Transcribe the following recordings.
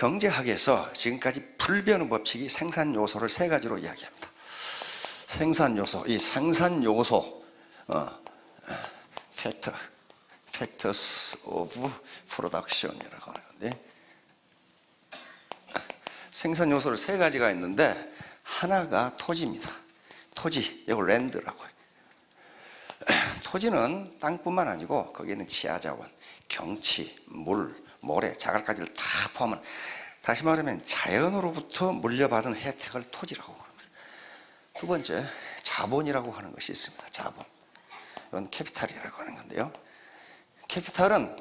경제학에서 지금까지 불변의 법칙이 생산 요소를 세 가지로 이야기합니다. 생산 요소, 이 생산 요소, factors of production이라고 하는 건데, 생산 요소를 세 가지가 있는데 하나가 토지입니다. 토지, 이걸 랜드라고 해요. 토지는 땅뿐만 아니고 거기에 있는 지하자원, 경치, 물, 모래, 자갈까지를 다 포함한, 다시 말하면 자연으로부터 물려받은 혜택을 토지라고 합니다. 두 번째, 자본이라고 하는 것이 있습니다. 자본. 이건 캐피탈이라고 하는 건데요. 캐피탈은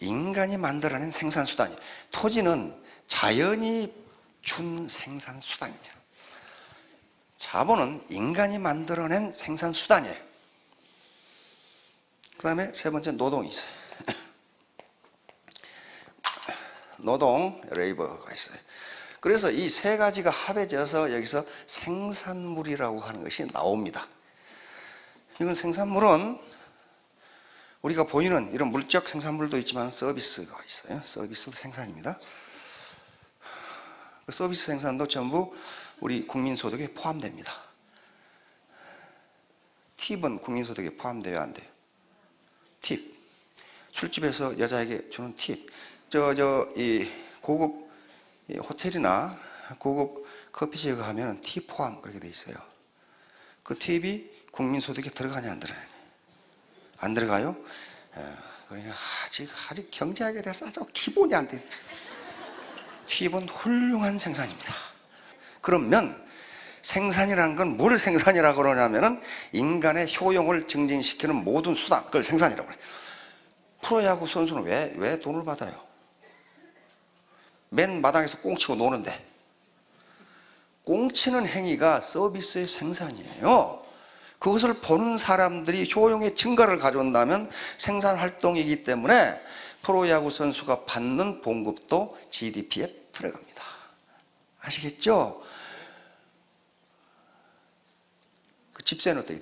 인간이 만들어낸 생산수단이에요. 토지는 자연이 준 생산수단입니다. 자본은 인간이 만들어낸 생산수단이에요. 그 다음에 세 번째, 노동이 있어요. 노동, 레이버가 있어요. 그래서 이 세 가지가 합해져서 여기서 생산물이라고 하는 것이 나옵니다. 이건 생산물은 우리가 보이는 이런 물적 생산물도 있지만 서비스가 있어요. 서비스도 생산입니다. 그 서비스 생산도 전부 우리 국민소득에 포함됩니다. 팁은 국민소득에 포함돼야 안 돼요. 팁. 술집에서 여자에게 주는 팁. 이 고급 호텔이나 고급 커피집에 가면 팁 포함 그렇게 돼 있어요. 그 팁이 국민소득에 들어가냐 안 들어가냐? 안 들어가요? 그러니까 아직 경제학에 대해서 아주 기본이 안 돼. 팁은 훌륭한 생산입니다. 그러면 생산이라는 건 뭘 생산이라고 그러냐면은 인간의 효용을 증진시키는 모든 수단, 그걸 생산이라고 그래요. 프로야구 선수는 왜 돈을 받아요? 맨 마당에서 꽁치고 노는데, 꽁치는 행위가 서비스의 생산이에요. 그것을 보는 사람들이 효용의 증가를 가져온다면 생산활동이기 때문에 프로야구 선수가 받는 봉급도 GDP에 들어갑니다. 아시겠죠? 그 집세는 어때요?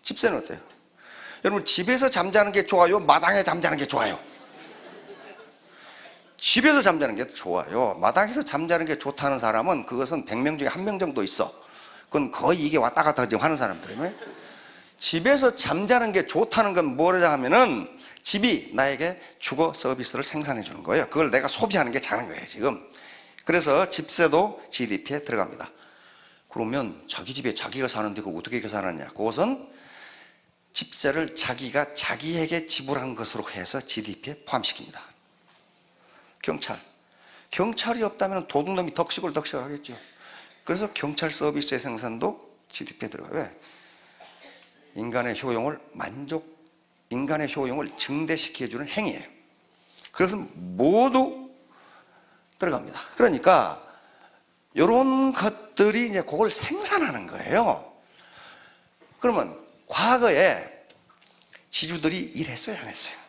집세는 어때요? 여러분, 집에서 잠자는 게 좋아요? 마당에 잠자는 게 좋아요? 집에서 잠자는 게 좋아요. 마당에서 잠자는 게 좋다는 사람은 그것은 100명 중에 1명 정도 있어. 그건 거의 이게 왔다 갔다 지금 하는 사람들이에요. 집에서 잠자는 게 좋다는 건 뭐냐 하면은 집이 나에게 주거 서비스를 생산해 주는 거예요. 그걸 내가 소비하는 게 작은 거예요, 지금. 그래서 집세도 GDP에 들어갑니다. 그러면 자기 집에 자기가 사는데 그거 어떻게 계산하냐? 그것은 집세를 자기가 자기에게 지불한 것으로 해서 GDP에 포함시킵니다. 경찰이 없다면 도둑놈이 덕식을 하겠죠. 그래서 경찰 서비스의 생산도 GDP에 들어가요. 왜? 인간의 효용을 증대시켜주는 행위예요. 그래서 모두 들어갑니다. 그러니까 이런 것들이 이제 그걸 생산하는 거예요. 그러면 과거에 지주들이 일했어요, 안 했어요?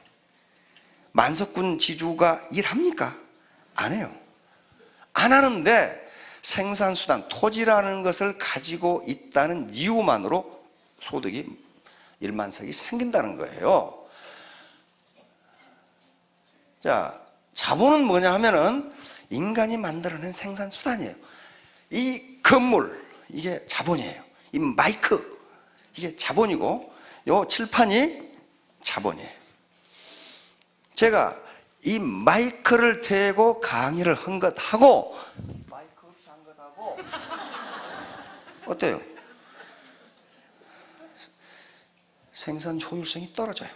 만석군 지주가 일합니까? 안 해요. 안 하는데 생산수단, 토지라는 것을 가지고 있다는 이유만으로 소득이 1만석이 생긴다는 거예요. 자, 자본은 뭐냐 하면은 인간이 만들어낸 생산수단이에요. 이 건물, 이게 자본이에요. 이 마이크, 이게 자본이고, 요 칠판이 자본이에요. 제가 이 마이크를 대고 강의를 한 것하고 마이크 없이 한 것하고 어때요? 생산 효율성이 떨어져요.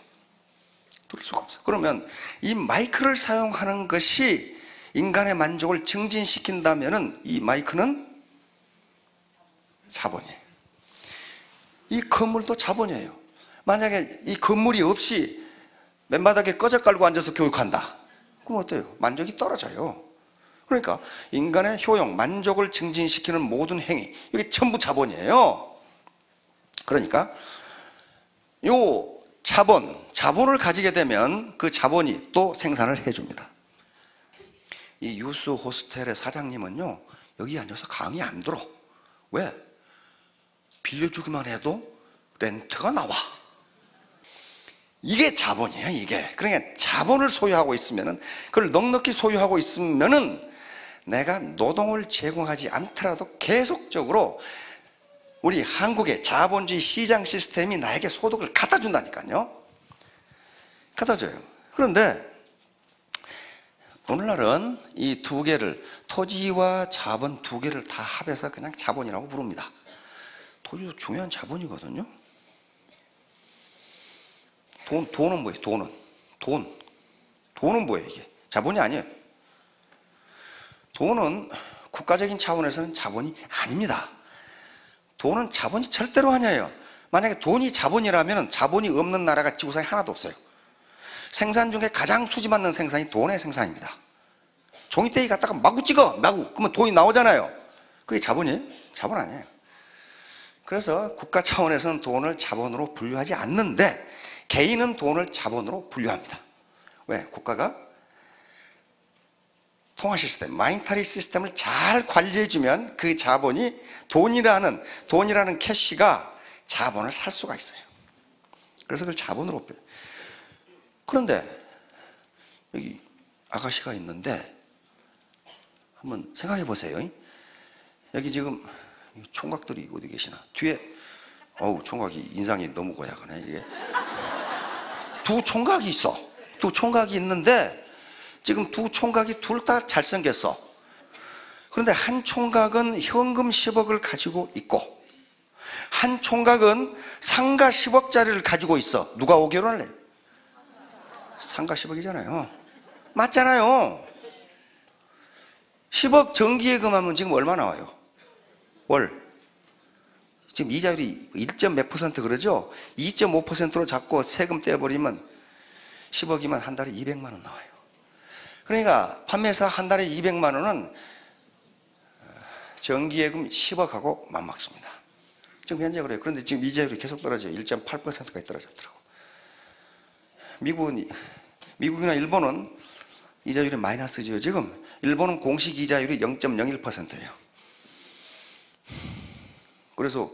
들을 수가 없어요. 그러면 이 마이크를 사용하는 것이 인간의 만족을 증진시킨다면은 이 마이크는 자본이에요. 이 건물도 자본이에요. 만약에 이 건물이 없이 맨바닥에 꺼져 깔고 앉아서 교육한다. 그럼 어때요? 만족이 떨어져요. 그러니까 인간의 효용, 만족을 증진시키는 모든 행위, 이게 전부 자본이에요. 그러니까 요 자본을 가지게 되면 그 자본이 또 생산을 해줍니다. 이 유스 호스텔의 사장님은요, 여기 앉아서 강의 안 들어. 왜? 빌려주기만 해도 렌트가 나와. 이게 자본이에요, 이게. 그러니까 자본을 소유하고 있으면은, 그걸 넉넉히 소유하고 있으면은 내가 노동을 제공하지 않더라도 계속적으로 우리 한국의 자본주의 시장 시스템이 나에게 소득을 갖다 준다니까요. 갖다 줘요. 그런데 오늘날은 이 두 개를, 토지와 자본 두 개를 다 합해서 그냥 자본이라고 부릅니다. 토지도 중요한 자본이거든요. 돈은 뭐예요? 돈은 뭐예요? 이게 자본이 아니에요. 돈은 국가적인 차원에서는 자본이 아닙니다. 돈은 자본이 절대로 아니에요. 만약에 돈이 자본이라면 자본이 없는 나라가 지구상에 하나도 없어요. 생산 중에 가장 수지 맞는 생산이 돈의 생산입니다. 종이떼기 갖다가 마구 찍어, 그러면 돈이 나오잖아요. 그게 자본이에요? 자본 아니에요. 그래서 국가 차원에서는 돈을 자본으로 분류하지 않는데 개인은 돈을 자본으로 분류합니다. 왜? 국가가 통화 시스템, 마니터리 시스템을 잘 관리해주면 그 자본이 돈이라는 캐시가 자본을 살 수가 있어요. 그래서 그걸 자본으로 빼요. 그런데 여기 아가씨가 있는데 한번 생각해 보세요. 여기 지금 총각들이 어디 계시나? 뒤에 총각이 인상이 너무 고약하네. 이게 두 총각이 있어. 두 총각이 있는데 지금 두 총각이 둘 다 잘생겼어. 그런데 한 총각은 현금 10억을 가지고 있고 한 총각은 상가 10억짜리를 가지고 있어. 누가 5개월 할래? 상가 10억이잖아요. 맞잖아요. 10억 정기예금하면 지금 얼마 나와요? 월. 지금 이자율이 1점 몇 퍼센트 그러죠? 2.5%로 잡고 세금 떼어버리면 10억이면 한 달에 200만 원 나와요. 그러니까 판매사 한 달에 200만 원은 정기예금 10억하고 맞먹습니다. 지금 현재 그래요. 그런데 지금 이자율이 계속 떨어져요. 1.8%까지 떨어졌더라고. 미국이나 일본은 이자율이 마이너스죠. 지금 일본은 공식 이자율이 0.01%예요. 그래서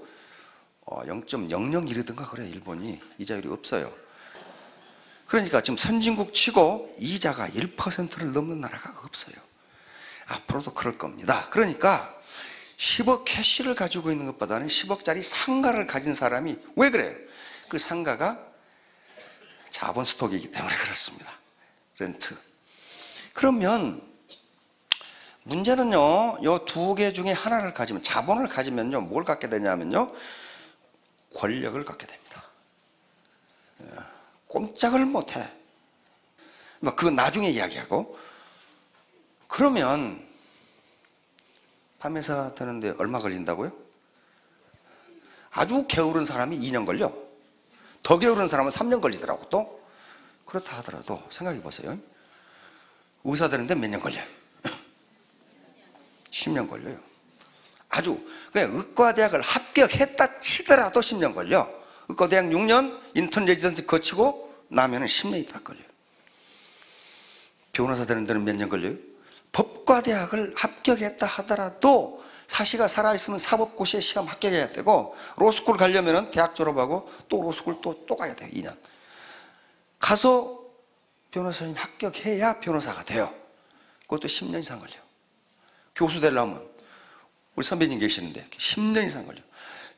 0.001이든가 그래. 일본이 이자율이 없어요. 그러니까 지금 선진국 치고 이자가 1%를 넘는 나라가 없어요. 앞으로도 그럴 겁니다. 그러니까 10억 캐시를 가지고 있는 것보다는 10억짜리 상가를 가진 사람이 왜 그래요? 그 상가가 자본 스톡이기 때문에 그렇습니다. 렌트. 그러면 문제는요, 이 두 개 중에 하나를 가지면, 자본을 가지면요, 뭘 갖게 되냐면요, 권력을 갖게 됩니다. 꼼짝을 못해. 그건 나중에 이야기하고. 그러면 판매사 되는데 얼마 걸린다고요? 아주 게으른 사람이 2년 걸려. 더 게으른 사람은 3년 걸리더라고. 또 그렇다 하더라도 생각해 보세요. 의사 되는데 몇 년 걸려요? 10년 걸려요. 아주 그냥 의과대학을 합격했다 치더라도 10년 걸려. 의과대학 6년 인턴 레지던트 거치고 나면은 10년이 딱 걸려요. 변호사 되는 데는 몇 년 걸려요? 법과대학을 합격했다 하더라도 사시가 살아있으면 사법고시에 시험 합격해야 되고, 로스쿨 가려면 대학 졸업하고 또 로스쿨 또 가야 돼요. 2년 가서 변호사님 합격해야 변호사가 돼요. 그것도 10년 이상 걸려. 교수 되려면 우리 선배님 계시는데 10년 이상 걸려.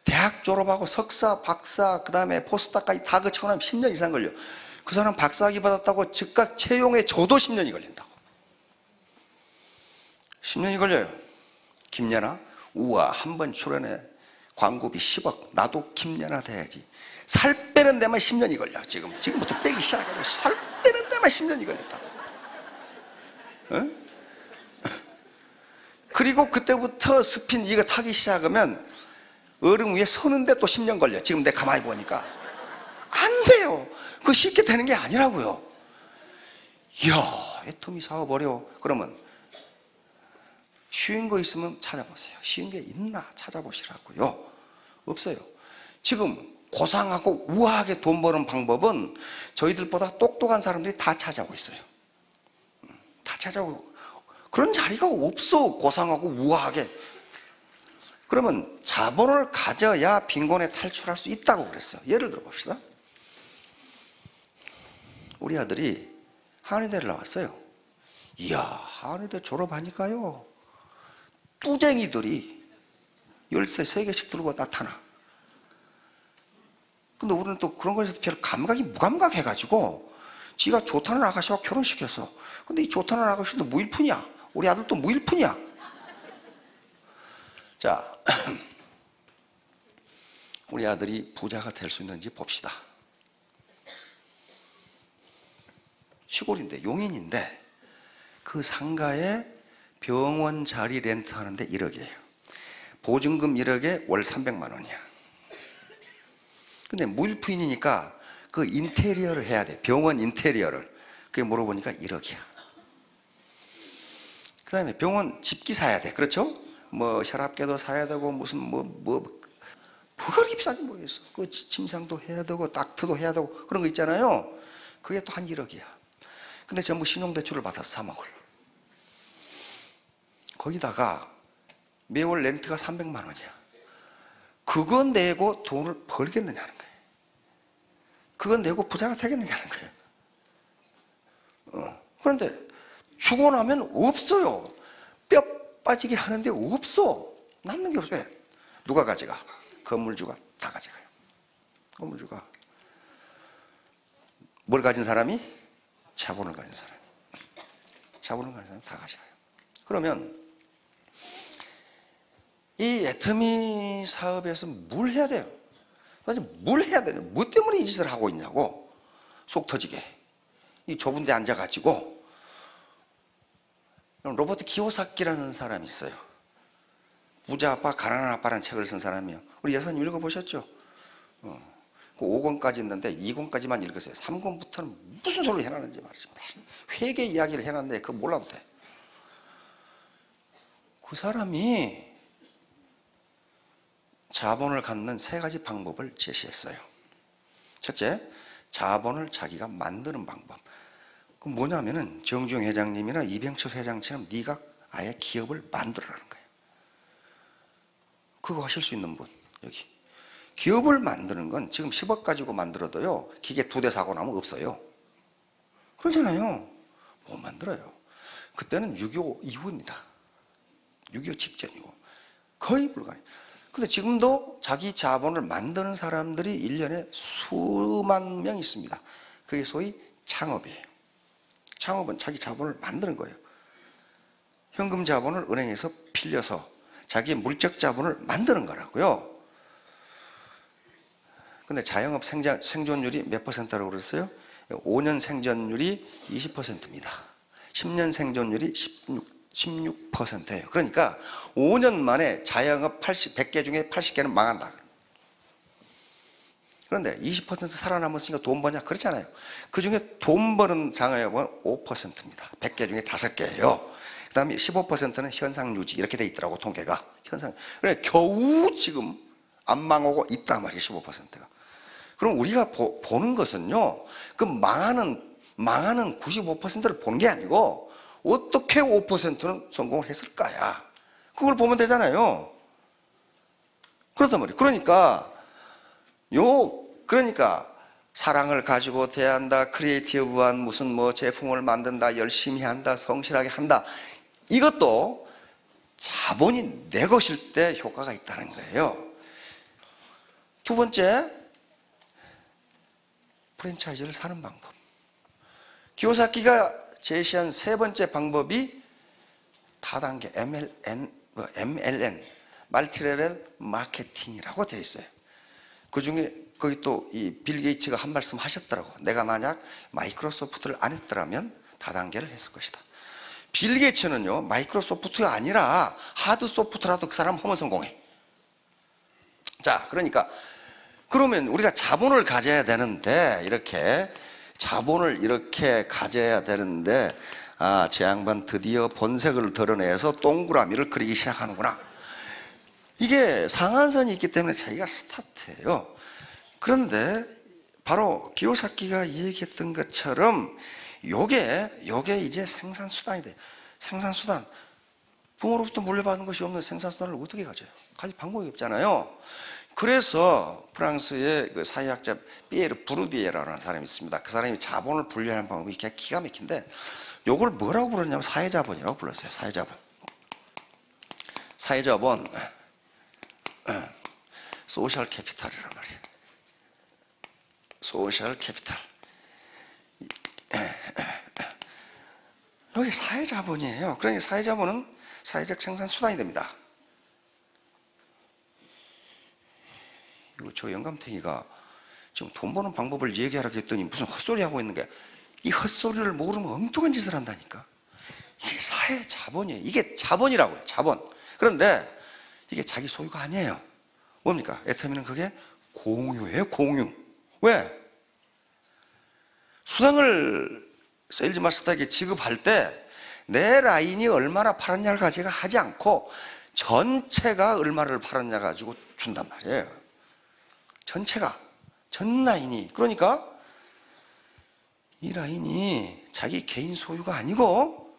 대학 졸업하고 석사, 박사, 그 다음에 포스닥까지 다 거치고 나면 10년 이상 걸려. 그 사람 박사학위 받았다고 즉각 채용에 줘도 10년이 걸린다고. 10년이 걸려요. 김연아, 우와, 한 번 출연해 광고비 10억. 나도 김연아 돼야지. 살 빼는 데만 10년이 걸려. 지금부터 빼기 시작해도 살 빼는 데만 10년이 걸린다고. 어? 그리고 그때부터 스핀 이거 타기 시작하면 얼음 위에 서는데 또 10년 걸려. 지금 내가 가만히 보니까 안 돼요. 그거 쉽게 되는 게 아니라고요. 이야, 애터미 사업 어려워. 그러면 쉬운 거 있으면 찾아보세요. 쉬운 게 있나 찾아보시라고요. 없어요. 지금 고상하고 우아하게 돈 버는 방법은 저희들보다 똑똑한 사람들이 다 찾아오고 있어요. 다 찾아오고. 그런 자리가 없어. 고상하고 우아하게. 그러면 자본을 가져야 빈곤에 탈출할 수 있다고 그랬어요. 예를 들어 봅시다. 우리 아들이 한의대를 나왔어요. 이야, 한의대 졸업하니까요, 뚜쟁이들이 열쇠 3개씩 들고 나타나. 근데 우리는 또 그런 것에서 별 감각이 무감각해가지고 지가 좋다는 아가씨와 결혼시켰어. 근데 이 좋다는 아가씨도 무일푼이야. 우리 아들도 무일푼이야. 자, 우리 아들이 부자가 될 수 있는지 봅시다. 시골인데, 용인인데 그 상가에 병원 자리 렌트하는데 1억이에요. 보증금 1억에 월 300만 원이야. 근데 무일푼이니까 그 인테리어를 해야 돼. 병원 인테리어를. 그게 물어보니까 1억이야. 그 다음에 병원 집기 사야 돼. 그렇죠? 뭐 혈압계도 사야 되고 무슨 그렇게 비싼지 모르겠어. 그 침상도 해야 되고 닥트도 해야 되고 그런 거 있잖아요. 그게 또 한 1억이야. 근데 전부 신용대출을 받아서 3억을. 거기다가 매월 렌트가 300만 원이야. 그거 내고 돈을 벌겠느냐는 거예요. 그거 내고 부자가 되겠느냐는 거예요. 그런데 주고 나면 없어요. 뼈 빠지게 하는데 없어. 남는 게 없어요. 누가 가져가? 건물주가 다 가져가요. 건물주가. 뭘 가진 사람이? 자본을 가진 사람. 자본을 가진 사람 다 가져가요. 그러면 이 애터미 사업에서 뭘 해야 돼요? 뭘 해야 되냐? 뭐 때문에 이 짓을 하고 있냐고. 속 터지게. 이 좁은 데 앉아가지고. 로버트 키오사키라는 사람이 있어요. 부자 아빠, 가난한 아빠라는 책을 쓴 사람이에요. 우리 여사님 읽어보셨죠? 그 5권까지 있는데 2권까지만 읽으세요. 3권부터는 무슨 소리를 해놨는지 말이죠. 회계 이야기를 해놨는데 그거 몰라도 돼. 그 사람이 자본을 갖는 3가지 방법을 제시했어요. 첫째, 자본을 자기가 만드는 방법. 그 뭐냐면은 정주영 회장님이나 이병철 회장처럼 네가 아예 기업을 만들어라는 거예요. 그거 하실 수 있는 분 여기. 기업을 만드는 건 지금 10억 가지고 만들어도요, 기계 2대 사고 나면 없어요. 그러잖아요. 못 만들어요. 그때는 6.25 이후입니다. 6.25 직전이고 거의 불가능해요. 근데 지금도 자기 자본을 만드는 사람들이 1년에 수만 명 있습니다. 그게 소위 창업이에요. 창업은 자기 자본을 만드는 거예요. 현금 자본을 은행에서 빌려서 자기의 물적 자본을 만드는 거라고요. 근데 자영업 생존율이 몇 %라고 그랬어요? 5년 생존율이 20%입니다. 10년 생존율이 16%예요. 그러니까 5년 만에 자영업 100개 중에 80개는 망한다. 그런데 20% 살아남았으니까 돈 버냐? 그렇잖아요. 그 중에 돈 버는 장학업은 5%입니다. 100개 중에 5개예요. 그 다음에 15%는 현상 유지 이렇게 돼 있더라고, 통계가. 현상. 그래 겨우 지금 안 망하고 있단 말이에요. 15%가. 그럼 우리가 보는 것은요, 그 망하는 95%를 보는 게 아니고 어떻게 5%는 성공을 했을까야. 그걸 보면 되잖아요. 그렇단 말이에요. 그러니까 사랑을 가지고 대한다, 크리에이티브한 무슨 제품을 만든다, 열심히 한다, 성실하게 한다. 이것도 자본이 내 것일 때 효과가 있다는 거예요. 두 번째, 프랜차이즈를 사는 방법. 키오사키가 제시한 3번째 방법이 다단계 MLN, 멀티레벨 마케팅이라고 되어 있어요. 그 중에 거기 또 이 빌 게이츠가 한 말씀 하셨더라고. 내가 만약 마이크로소프트를 안 했더라면 다단계를 했을 것이다. 빌 게이츠는요, 마이크로소프트가 아니라 하드 소프트라도 그 사람 하면 성공해. 자, 그러면 우리가 자본을 가져야 되는데, 자본을 이렇게 가져야 되는데, 제 양반 드디어 본색을 드러내서 동그라미를 그리기 시작하는구나. 이게 상한선이 있기 때문에 자기가 스타트예요. 그런데 바로 키오사키가 얘기했던 것처럼 요게 이제 생산수단이 돼요. 생산수단. 부모로부터 물려받은 것이 없는 생산수단을 어떻게 가져요? 가질 방법이 없잖아요. 그래서 프랑스의 그 사회학자 피에르 부르디에라는 사람이 있습니다. 그 사람이 자본을 분류하는 방법이 기가 막힌데, 요걸 뭐라고 불렀냐면 사회자본이라고 불렀어요. 사회자본. 사회자본, 소셜 캐피탈이란 말이에요. 소셜 캐피탈. 여기 사회자본이에요. 그러니까 사회자본은 사회적 생산 수단이 됩니다. 저 영감탱이가 지금 돈 버는 방법을 얘기하라고 했더니 무슨 헛소리 하고 있는 거야. 이 헛소리를 모르면 엉뚱한 짓을 한다니까. 이게 사회자본이에요. 이게 자본이라고요. 자본. 그런데 이게 자기 소유가 아니에요. 뭡니까? 애터미는 그게 공유예요. 공유. 왜? 수당을 세일즈 마스터에게 지급할 때 내 라인이 얼마나 팔았냐를 가지고 하지 않고 전체가 얼마를 팔았냐 가지고 준단 말이에요. 전체가, 전 라인이. 그러니까 이 라인이 자기 개인 소유가 아니고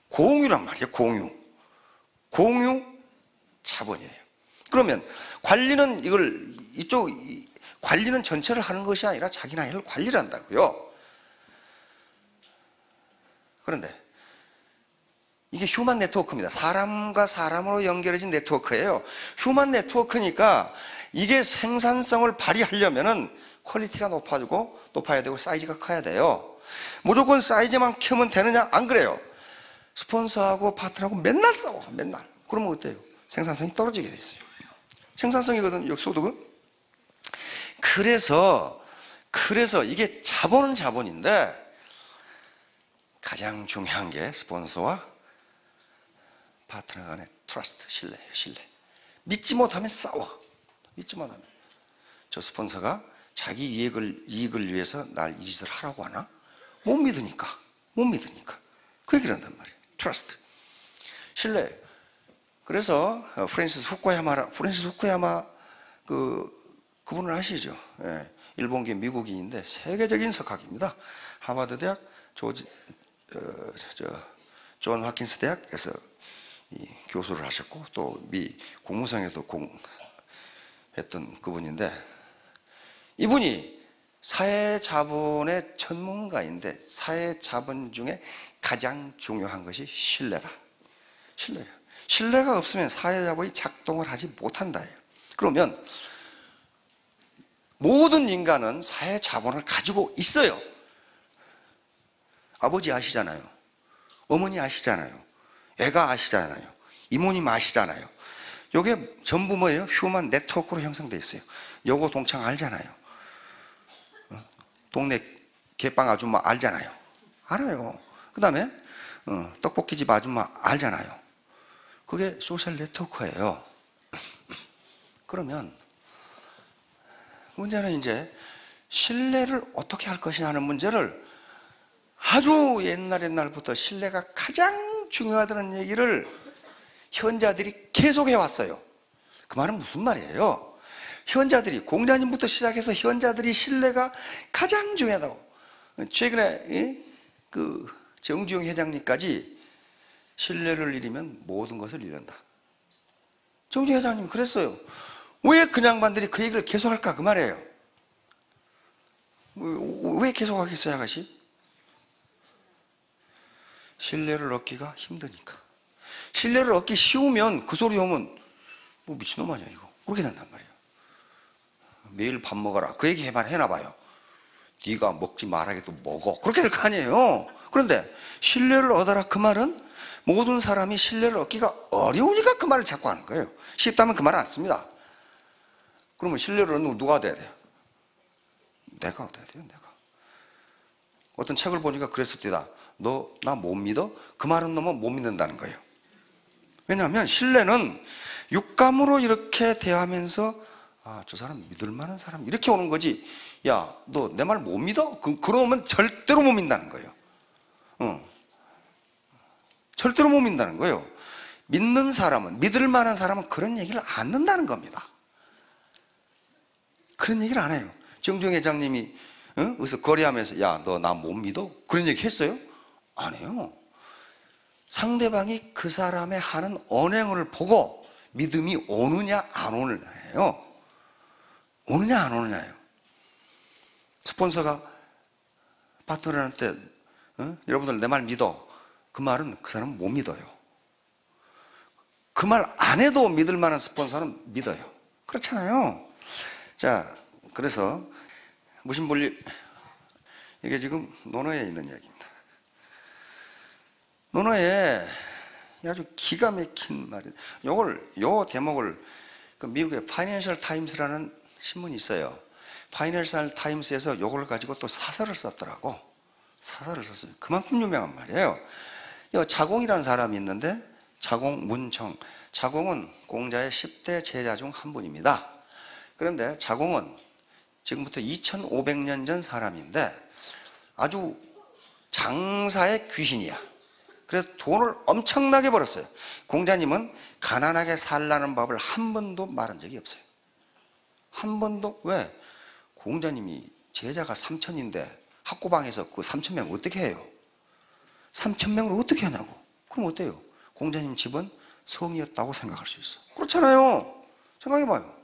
공유란 말이에요. 공유. 공유 자본이에요. 그러면 관리는 관리는 전체를 하는 것이 아니라 자기 라인을 관리를 한다고요. 그런데 이게 휴먼 네트워크입니다. 사람과 사람으로 연결해진 네트워크예요. 휴먼 네트워크니까 이게 생산성을 발휘하려면은 퀄리티가 높아야 되고 사이즈가 커야 돼요. 무조건 사이즈만 크면 되느냐? 안 그래요. 스폰서하고 파트너하고 맨날 싸워. 맨날. 그러면 어때요? 생산성이 떨어지게 돼 있어요. 생산성이거든, 소득은. 그래서 이게 자본은 자본인데 가장 중요한 게 스폰서와 파트너 간의 트러스트, 신뢰. 믿지 못하면 싸워. 믿지 못하면. 저 스폰서가 자기 이익을 위해서 날 이 짓을 하라고 하나? 못 믿으니까. 그 얘기를 한단 말이에요. 트러스트. 신뢰. 그래서 프랜시스 후쿠야마 그분을 아시죠? 예, 일본계 미국인인데 세계적인 석학입니다. 하버드 대학 존 홉킨스 대학에서 이 교수를 하셨고 또 미 국무성에도 했던 그분인데, 이분이 사회자본의 전문가인데 사회자본 중에 가장 중요한 것이 신뢰다. 신뢰예요. 신뢰가 없으면 사회자본이 작동을 하지 못한다. 그러면 모든 인간은 사회자본을 가지고 있어요. 아버지 아시잖아요. 어머니 아시잖아요. 애가 아시잖아요. 이모님 아시잖아요. 이게 전부 뭐예요? 휴먼 네트워크로 형성되어 있어요. 여고 동창 알잖아요. 동네 개빵 아줌마 알잖아요. 알아요. 그 다음에 떡볶이집 아줌마 알잖아요. 그게 소셜 네트워크예요. 그러면 문제는 이제 신뢰를 어떻게 할 것이냐 하는 문제를 아주 옛날부터 신뢰가 가장 중요하다는 얘기를 현자들이 계속 해왔어요. 그 말은 무슨 말이에요? 현자들이, 공자님부터 시작해서 현자들이 신뢰가 가장 중요하다고. 최근에 그 정주영 회장님까지 신뢰를 잃으면 모든 것을 잃는다. 정주영 회장님 그랬어요. 왜 그 양반들이 그 얘기를 계속할까? 그 말이에요. 왜 계속하겠어요, 아가씨? 신뢰를 얻기가 힘드니까. 신뢰를 얻기 쉬우면 그 소리 오면 뭐 미친놈 아니야 이거. 그렇게 된단 말이에요. 매일 밥 먹어라 그 얘기 해놔봐요. 네가 먹지 말아도 먹어. 그렇게 될 거 아니에요. 그런데 신뢰를 얻어라 그 말은 모든 사람이 신뢰를 얻기가 어려우니까 그 말을 자꾸 하는 거예요. 쉽다면 그 말은 안 씁니다. 그러면 신뢰를 얻는 건 누가 얻어야 돼요? 내가 얻어야 돼요. 내가. 어떤 책을 보니까 그랬습니다. 너 나 못 믿어? 그 말은 너무 못 믿는다는 거예요. 왜냐하면 신뢰는 육감으로 이렇게 대하면서 저 사람 믿을 만한 사람 이렇게 오는 거지. 야, 너 내 말 못 믿어? 그러면 절대로 못 믿는다는 거예요. 절대로 못 믿는다는 거예요. 믿는 사람은, 믿을 만한 사람은 그런 얘기를 안 한다는 겁니다. 그런 얘기를 안 해요. 정주영 회장님이 여기서 거래하면서 야, 너 나 못 믿어? 그런 얘기 했어요? 안 해요. 상대방이 그 사람의 하는 언행을 보고 믿음이 오느냐 안 오느냐예요. 오느냐 안 오느냐예요. 스폰서가 파트너한테 여러분들 내 말 믿어. 그 말은 그 사람은 못 믿어요. 그 말 안 해도 믿을 만한 스폰서는 믿어요. 그렇잖아요. 자, 그래서 무신분리, 이게 지금 논어에 있는 이야기입니다. 논어에 아주 기가 막힌 말이에요. 요 대목을 그 미국의 파이낸셜 타임스라는 신문이 있어요. 파이낸셜 타임스에서 요걸 가지고 또 사설을 썼더라고. 사설을 썼어요. 그만큼 유명한 말이에요. 자공이라는 사람이 있는데, 자공 문청. 자공은 공자의 10대 제자 중 한 분입니다. 그런데 자공은 지금부터 2500년 전 사람인데 아주 장사의 귀신이야. 그래서 돈을 엄청나게 벌었어요. 공자님은 가난하게 살라는 법을 한 번도 말한 적이 없어요. 한 번도. 왜? 공자님이 제자가 3000인데 학고방에서 그 3000명 어떻게 해요? 3000명을 어떻게 하냐고. 그럼 어때요? 공자님 집은 성이었다고 생각할 수 있어. 그렇잖아요. 생각해봐요.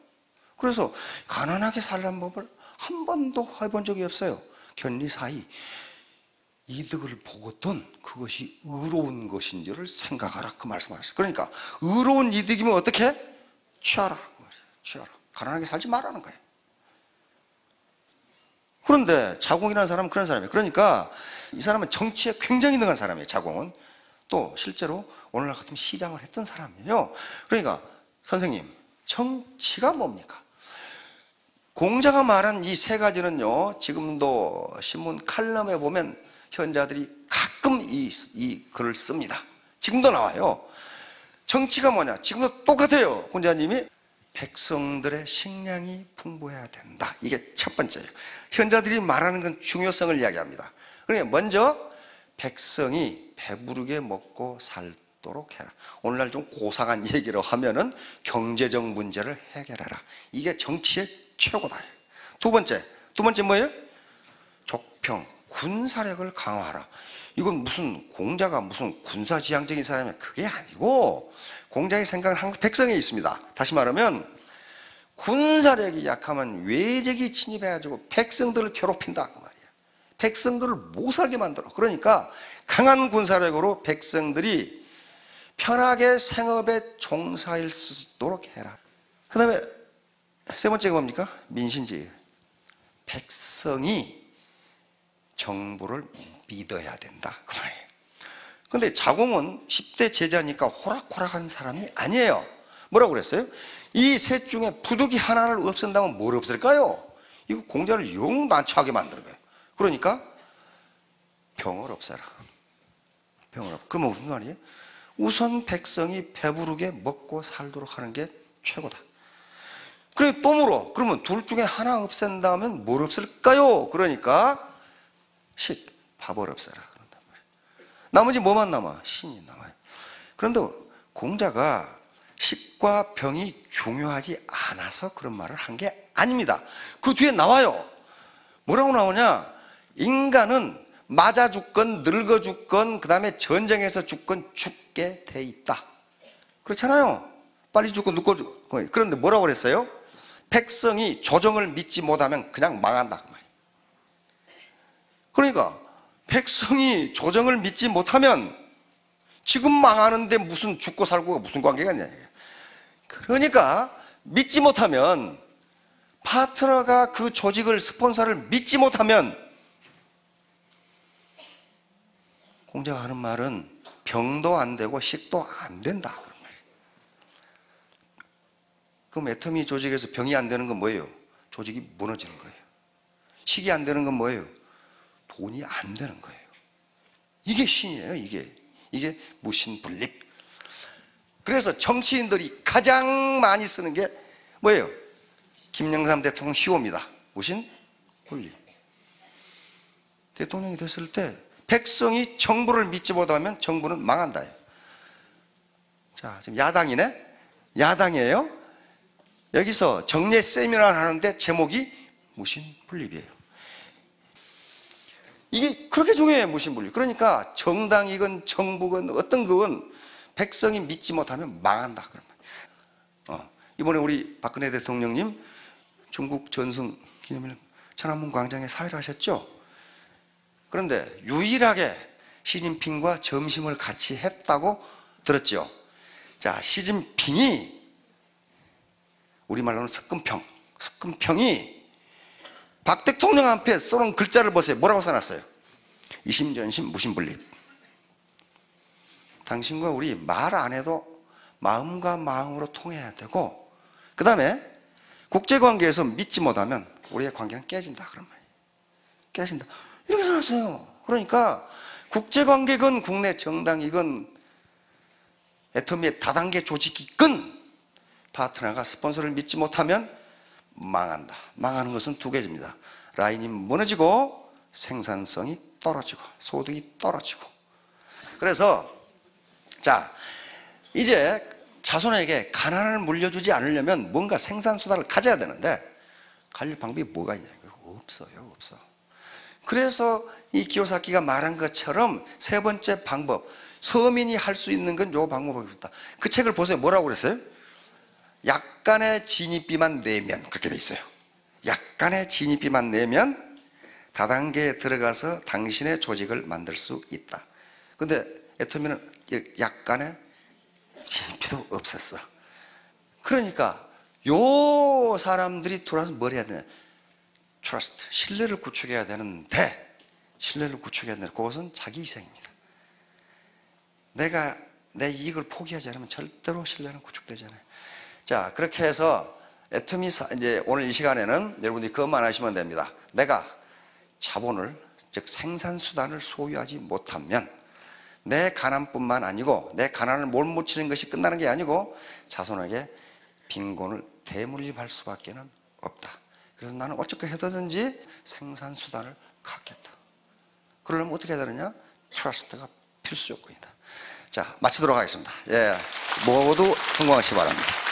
그래서 가난하게 살라는 법을 한 번도 해본 적이 없어요. 견리사이 이득을 보거든 그것이 의로운 것인지를 생각하라, 그 말씀하셨어요. 그러니까 의로운 이득이면 어떻게? 취하라. 취하라. 가난하게 살지 말라는 거예요. 그런데 자공이라는 사람은 그런 사람이에요. 그러니까 이 사람은 정치에 굉장히 능한 사람이에요. 자공은 또 실제로 오늘날 같으면 시장을 했던 사람이에요. 그러니까 선생님, 정치가 뭡니까? 공자가 말한 이 세 가지는요, 지금도 신문 칼럼에 보면 현자들이 가끔 이 글을 씁니다. 지금도 나와요. 정치가 뭐냐? 지금도 똑같아요. 공자님이 백성들의 식량이 풍부해야 된다. 이게 첫 번째예요. 현자들이 말하는 건 중요성을 이야기합니다. 그러니까 먼저 백성이 배부르게 먹고 살도록 해라. 오늘날 좀 고상한 얘기로 하면은 경제적 문제를 해결해라. 이게 정치의 최고다. 두 번째 뭐예요? 족평, 군사력을 강화하라. 이건 무슨 공자가 무슨 군사지향적인 사람이야. 그게 아니고 공자의 생각은 항상 백성에 있습니다. 다시 말하면 군사력이 약하면 외적이 침입해가지고 백성들을 괴롭힌다 그 말이야. 백성들을 못 살게 만들어. 그러니까 강한 군사력으로 백성들이 편하게 생업에 종사할 수 있도록 해라. 그 다음에 세 번째가 뭡니까? 민신지. 백성이 정부를 믿어야 된다 그 말이에요. 근데 자공은 10대 제자니까 호락호락한 사람이 아니에요. 뭐라고 그랬어요? 이 셋 중에 부득이 하나를 없앤다면 뭘 없앨까요? 이거 공자를 영 난처하게 만드는 거예요. 그러니까 병을 없애라. 병을 없애라. 그러면 무슨 말이에요? 우선 백성이 배부르게 먹고 살도록 하는 게 최고다. 그래 또 물어. 그러면 둘 중에 하나 없앤다면 뭘 없앨까요? 그러니까 밥을 없애라 그런단 말이에요. 나머지 뭐만 남아? 신이 남아요. 그런데 공자가 식과 병이 중요하지 않아서 그런 말을 한 게 아닙니다. 그 뒤에 나와요. 뭐라고 나오냐? 인간은 맞아 죽건 늙어 죽건 그 다음에 전쟁에서 죽건 죽게 돼 있다. 그렇잖아요. 빨리 죽고 늙고 죽고. 그런데 뭐라고 그랬어요? 백성이 조정을 믿지 못하면 그냥 망한다 그 말이에요. 그러니까 백성이 조정을 믿지 못하면 지금 망하는데 무슨 죽고 살고가 무슨 관계가 있냐. 그러니까 믿지 못하면 파트너가 그 조직을 스폰서를 믿지 못하면 공자가 하는 말은 병도 안 되고 식도 안 된다 그런 말이에요. 그럼 애터미 조직에서 병이 안 되는 건 뭐예요? 조직이 무너지는 거예요. 식이 안 되는 건 뭐예요? 돈이 안 되는 거예요. 이게 신이에요. 이게 무신분립. 그래서 정치인들이 가장 많이 쓰는 게 뭐예요? 김영삼 대통령 희호입니다. 무신분립. 대통령이 됐을 때 백성이 정부를 믿지 못하면 정부는 망한다. 자, 지금 야당이네? 야당이에요. 여기서 정례 세미나를 하는데 제목이 무신분립이에요. 이게 그렇게 중요해요, 무신분립. 그러니까 정당이건 정부건 어떤 그건 백성이 믿지 못하면 망한다. 그런 말. 이번에 우리 박근혜 대통령님 중국 전승 기념일 천안문 광장에 사회를 하셨죠. 그런데 유일하게 시진핑과 점심을 같이 했다고 들었죠. 자, 시진핑이 우리말로는 석금평이 박 대통령 앞에 써놓은 글자를 보세요. 뭐라고 써놨어요? 이심전심 무심분립. 당신과 우리 말 안 해도 마음과 마음으로 통해야 되고, 그 다음에 국제관계에서 믿지 못하면 우리의 관계는 깨진다. 그런 말이에요. 깨진다. 이렇게 써놨어요. 그러니까 국제관계건 국내 정당이건 애터미의 다단계 조직이건 파트너가 스폰서를 믿지 못하면 망한다. 망하는 것은 두 가지입니다. 라인이 무너지고 생산성이 떨어지고 소득이 떨어지고. 그래서 자, 이제 자손에게 가난을 물려주지 않으려면 뭔가 생산수단을 가져야 되는데 가질 방법이 뭐가 있냐? 없어요. 없어. 그래서 이 기요사키가 말한 것처럼 세 번째 방법, 서민이 할 수 있는 건 요 방법밖에 없다. 그 책을 보세요. 뭐라고 그랬어요? 약간의 진입비만 내면, 그렇게 돼 있어요. 약간의 진입비만 내면 다단계에 들어가서 당신의 조직을 만들 수 있다. 근데 애터미는 약간의 진입비도 없었어. 그러니까 요 사람들이 들어와서 뭘 해야 되냐? 트러스트, 신뢰를 구축해야 되는데, 신뢰를 구축해야 되는데 그것은 자기 희생입니다. 내가 내 이익을 포기하지 않으면 절대로 신뢰는 구축되지 않아요. 자, 그렇게 해서 애터미 이제 오늘 이 시간에는 여러분들이 그것만 하시면 됩니다. 내가 자본을, 즉 생산수단을 소유하지 못하면 내 가난뿐만 아니고, 내 가난을 몰아붙이는 것이 끝나는 게 아니고 자손에게 빈곤을 대물림할 수밖에 없다. 그래서 나는 어떻게 해서든지 생산수단을 갖겠다. 그러려면 어떻게 해야 되느냐? 트러스트가 필수 조건이다. 자, 마치도록 하겠습니다. 예, 모두 성공하시기 바랍니다.